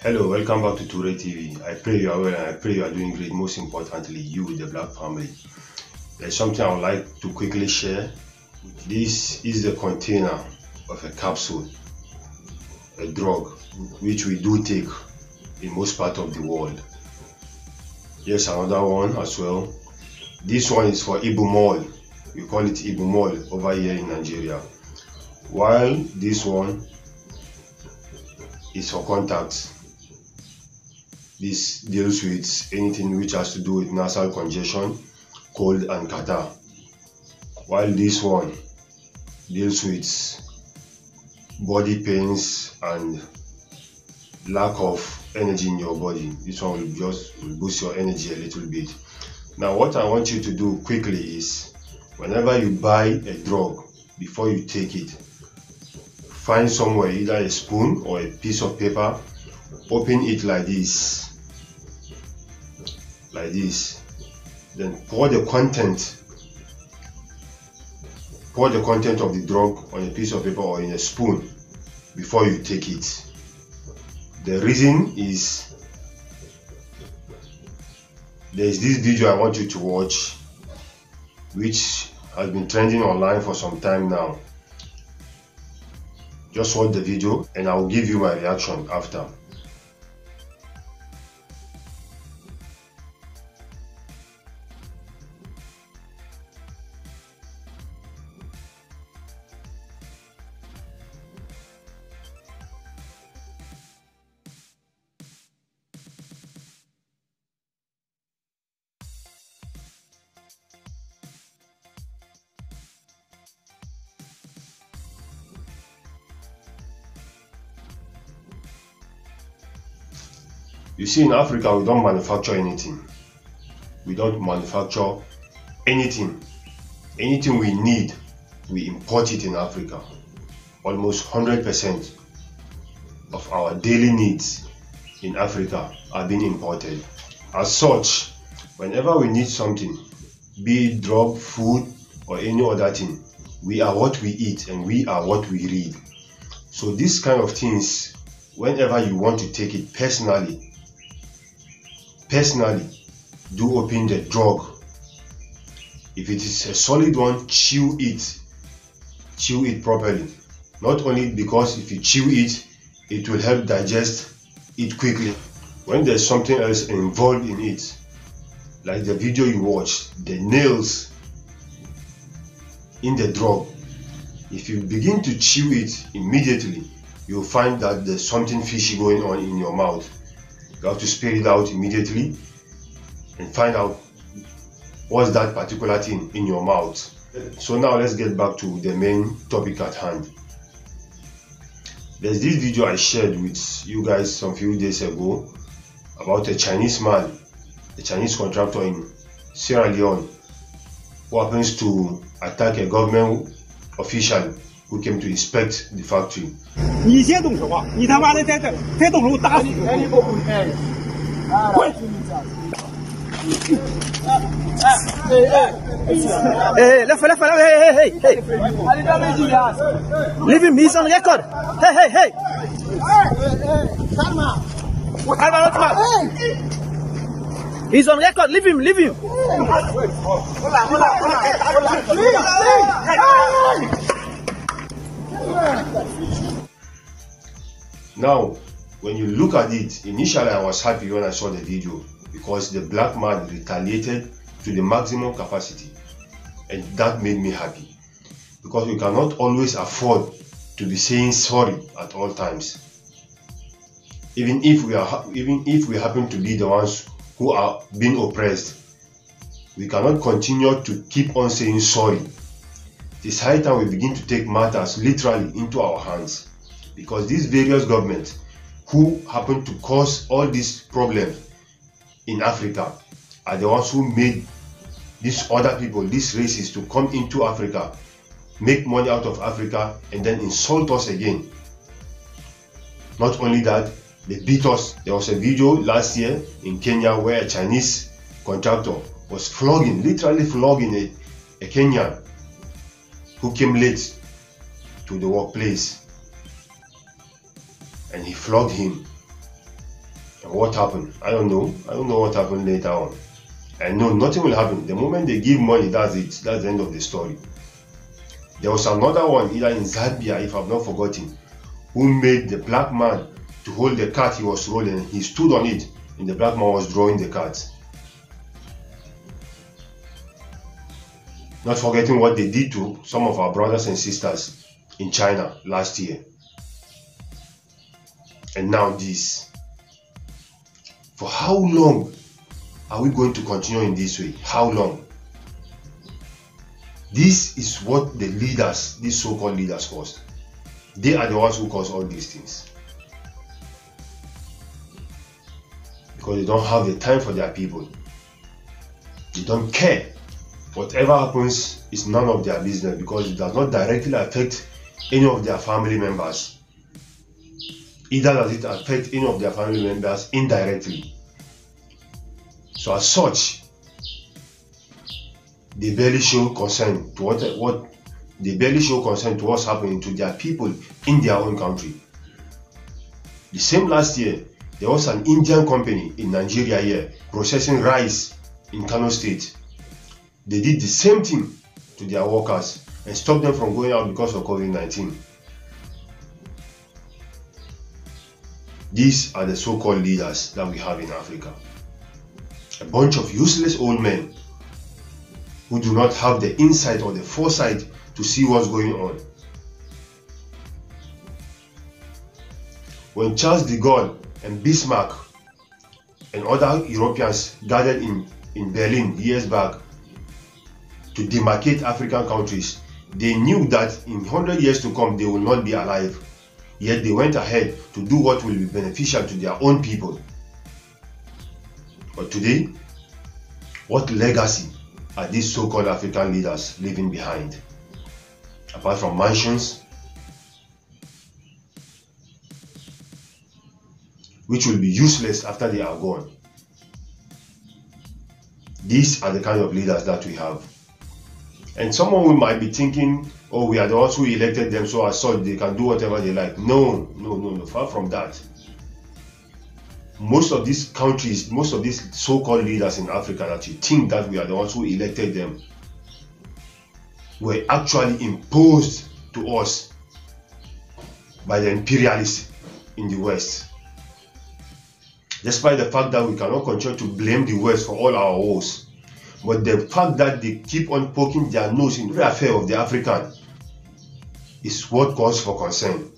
Hello, welcome back to Toure TV. I pray you are well and I pray you are doing great. Most importantly, you, the Black family. There's something I would like to quickly share. This is the container of a capsule, a drug, which we do take in most parts of the world. Here's another one as well. This one is for Ibumol. We call it Ibumol over here in Nigeria. While this one is for contacts. This deals with anything which has to do with nasal congestion, cold and catarrh. While this one deals with body pains and lack of energy in your body. This one will boost your energy a little bit. Now what I want you to do quickly is, whenever you buy a drug, before you take it, find somewhere, either a spoon or a piece of paper, open it like this, then pour the content of the drug on a piece of paper or in a spoon before you take it. The reason is, there's this video I want you to watch which has been trending online for some time now. Just watch the video and I will give you my reaction after. You see, in Africa, we don't manufacture anything. We don't manufacture anything. Anything we need, we import it in Africa. Almost 100% of our daily needs in Africa are being imported. As such, whenever we need something, be it drug, food, or any other thing, we are what we eat and we are what we read. So these kind of things, whenever you want to take it personally, do open the drug. If it is a solid one, chew it properly. Not only because if you chew it, it will help digest it quickly. When there's something else involved in it, like the video you watched, the nails in the drug, if you begin to chew it immediately, you'll find that there's something fishy going on in your mouth. You have to spit it out immediately and find out what's that particular thing in your mouth. So now let's get back to the main topic at hand. There's this video I shared with you guys some few days ago about a Chinese man, a Chinese contractor in Sierra Leone, who happens to attack a government official who came to inspect the factory. 你先动手啊！你他妈的再动手，我打死你！滚！Hey, left, hey. Leave him, he's on record. Hey. He's on record, leave him. Now, when you look at it, initially I was happy when I saw the video because the black man retaliated to the maximum capacity, and that made me happy because we cannot always afford to be saying sorry at all times. Even if we happen to be the ones who are being oppressed, we cannot continue to keep on saying sorry. It is high time we begin to take matters literally into our hands, because these various governments who happen to cause all these problems in Africa are the ones who made these other people, these races, to come into Africa, make money out of Africa, and then insult us again. Not only that, they beat us. There was a video last year in Kenya where a Chinese contractor was literally flogging a Kenyan who came late to the workplace, and he flogged him. And what happened? I don't know. I don't know what happened later on. And no, nothing will happen. The moment they give money, that's it. That's the end of the story. There was another one, either in Zambia, if I've not forgotten, who made the black man to hold the cart he was rolling. He stood on it, and the black man was drawing the cart. Not forgetting what they did to some of our brothers and sisters in China last year. And now this. For how long are we going to continue in this way? How long? This is what the leaders, these so-called leaders, caused. They are the ones who cause all these things. Because they don't have the time for their people. They don't care. Whatever happens is none of their business, because it does not directly affect any of their family members. Either does it affect any of their family members indirectly. So as such, they barely show concern to what's happening to their people in their own country. The same last year, there was an Indian company in Nigeria here processing rice in Kano State. They did the same thing to their workers and stopped them from going out because of COVID-19. These are the so-called leaders that we have in Africa. A bunch of useless old men who do not have the insight or the foresight to see what's going on. When Charles de Gaulle and Bismarck and other Europeans gathered in Berlin years back to demarcate African countries, they knew that in 100 years to come they will not be alive. Yet they went ahead to do what will be beneficial to their own people. But today, what legacy are these so-called African leaders leaving behind? Apart from mansions, which will be useless after they are gone. These are the kind of leaders that we have. And someone might be thinking, oh, we are the ones who elected them, so as such they can do whatever they like. No, far from that. Most of these countries, most of these so-called leaders in Africa that you think that we are the ones who elected them, were actually imposed to us by the imperialists in the West. Despite the fact that we cannot continue to blame the West for all our woes, but the fact that they keep on poking their nose in every affair of the African is what cause for concern.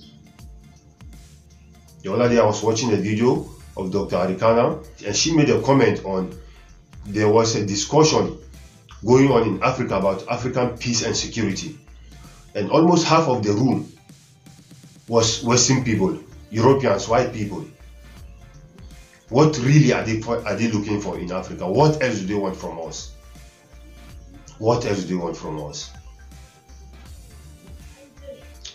The other day I was watching a video of Dr. Arikana, and she made a comment on, there was a discussion going on in Africa about African peace and security, and almost half of the room was Western people, Europeans, white people. What really are they looking for in Africa? What else do they want from us? What else do they want from us?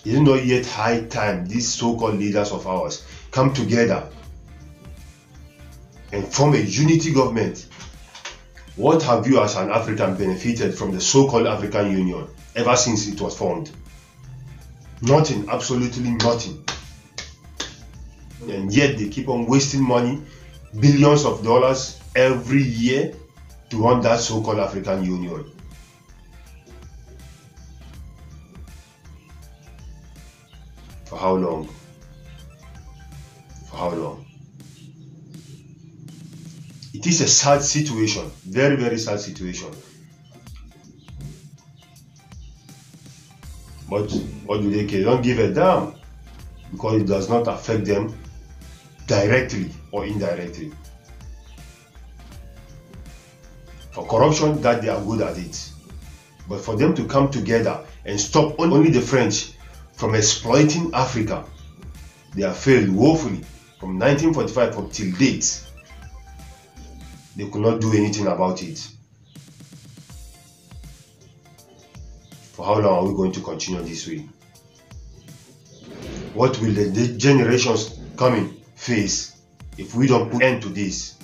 Is it not yet high time these so-called leaders of ours come together and form a unity government? What have you as an African benefited from the so-called African Union ever since it was formed? Nothing, absolutely nothing. And yet they keep on wasting money, billions of dollars every year to run that so-called African Union. For how long? For how long? It is a sad situation, very, very sad situation. But what do they care? They don't give a damn, because it does not affect them directly or indirectly. For corruption, that they are good at it. But for them to come together and stop only the French from exploiting Africa, they have failed woefully. From 1945 up till date, they could not do anything about it. For how long are we going to continue this way? What will the generations coming face if we don't put an end to this?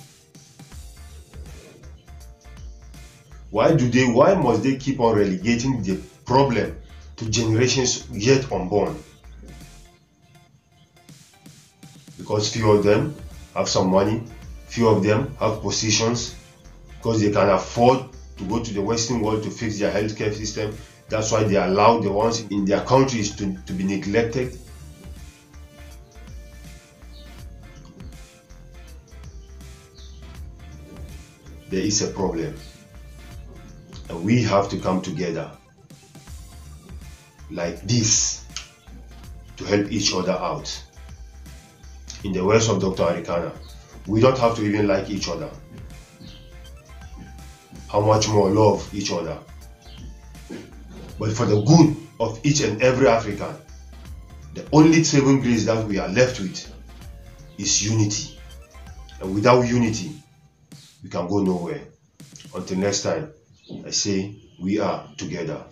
Why must they keep on relegating the problem to generations yet unborn? Because few of them have some money, few of them have positions because they can afford to go to the Western world to fix their healthcare system. That's why they allow the ones in their countries to be neglected. There is a problem, and we have to come together like this to help each other out. In the words of Dr. Arikana, we don't have to even like each other. How much more love each other? But for the good of each and every African, the only saving grace that we are left with is unity. And without unity, we can go nowhere. Until next time, I say we are together.